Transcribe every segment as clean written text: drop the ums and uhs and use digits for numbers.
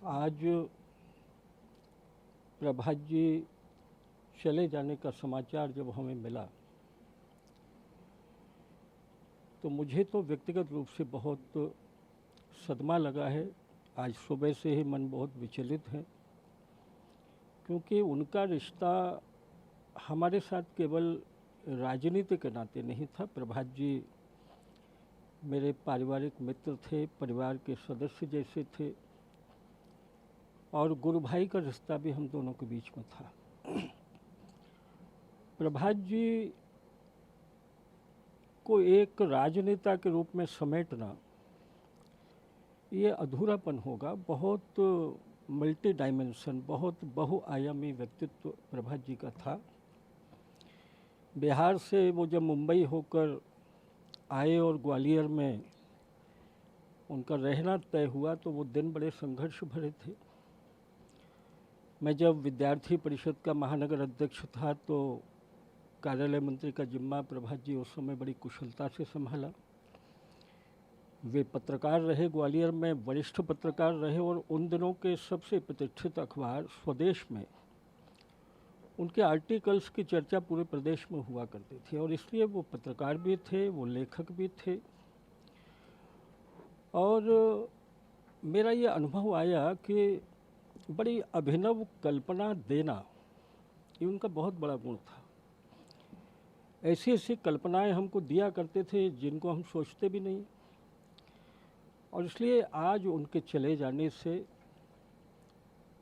आज प्रभात जी चले जाने का समाचार जब हमें मिला तो मुझे तो व्यक्तिगत रूप से बहुत सदमा लगा है। आज सुबह से ही मन बहुत विचलित है, क्योंकि उनका रिश्ता हमारे साथ केवल राजनीति के नाते नहीं था। प्रभात जी मेरे पारिवारिक मित्र थे, परिवार के सदस्य जैसे थे, और गुरु भाई का रिश्ता भी हम दोनों के बीच में था। प्रभात जी को एक राजनेता के रूप में समेटना ये अधूरापन होगा। बहुत मल्टी डायमेंशन, बहुत बहुआयामी व्यक्तित्व प्रभात जी का था। बिहार से वो जब मुंबई होकर आए और ग्वालियर में उनका रहना तय हुआ तो वो दिन बड़े संघर्ष भरे थे। मैं जब विद्यार्थी परिषद का महानगर अध्यक्ष था तो कार्यालय मंत्री का जिम्मा प्रभात जी उस समय बड़ी कुशलता से संभाला। वे पत्रकार रहे, ग्वालियर में वरिष्ठ पत्रकार रहे, और उन दिनों के सबसे प्रतिष्ठित अखबार स्वदेश में उनके आर्टिकल्स की चर्चा पूरे प्रदेश में हुआ करती थी, और इसलिए वो पत्रकार भी थे, वो लेखक भी थे। और मेरा ये अनुभव आया कि बड़ी अभिनव कल्पना देना ये उनका बहुत बड़ा गुण था। ऐसी ऐसी कल्पनाएं हमको दिया करते थे जिनको हम सोचते भी नहीं, और इसलिए आज उनके चले जाने से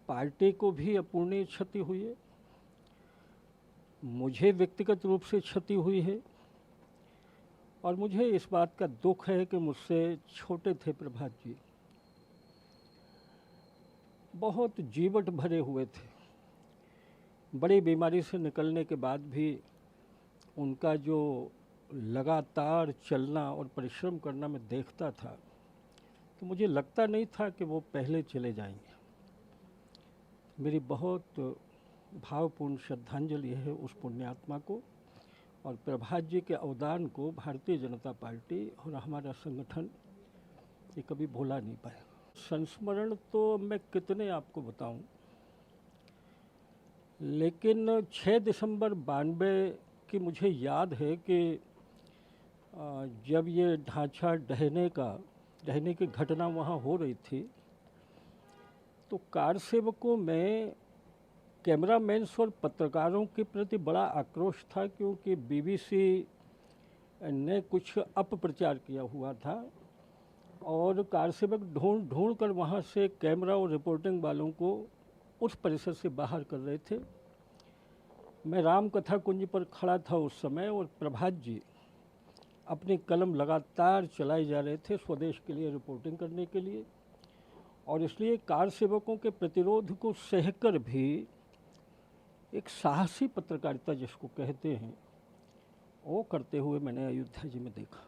पार्टी को भी अपूर्णीय क्षति हुई है, मुझे व्यक्तिगत रूप से क्षति हुई है, और मुझे इस बात का दुख है कि मुझसे छोटे थे प्रभात जी, बहुत जीवट भरे हुए थे। बड़ी बीमारी से निकलने के बाद भी उनका जो लगातार चलना और परिश्रम करना मैं देखता था तो मुझे लगता नहीं था कि वो पहले चले जाएंगे। मेरी बहुत भावपूर्ण श्रद्धांजलि है उस पुण्यात्मा को, और प्रभात जी के अवदान को भारतीय जनता पार्टी और हमारा संगठन ये कभी भुला नहीं पाया। संस्मरण तो मैं कितने आपको बताऊं, लेकिन 6 दिसंबर 92 की मुझे याद है कि जब ये ढांचा ढहने की घटना वहाँ हो रही थी तो कार सेवकों में कैमरामैन्स और पत्रकारों के प्रति बड़ा आक्रोश था, क्योंकि बीबीसी ने कुछ अपप्रचार किया हुआ था और कार सेवक ढूंढ कर वहाँ से कैमरा और रिपोर्टिंग वालों को उस परिसर से बाहर कर रहे थे। मैं राम कथा कुंज पर खड़ा था उस समय, और प्रभात जी अपनी कलम लगातार चलाए जा रहे थे स्वदेश के लिए रिपोर्टिंग करने के लिए, और इसलिए कार सेवकों के प्रतिरोध को सहकर भी एक साहसी पत्रकारिता जिसको कहते हैं वो करते हुए मैंने अयोध्या जी में देखा।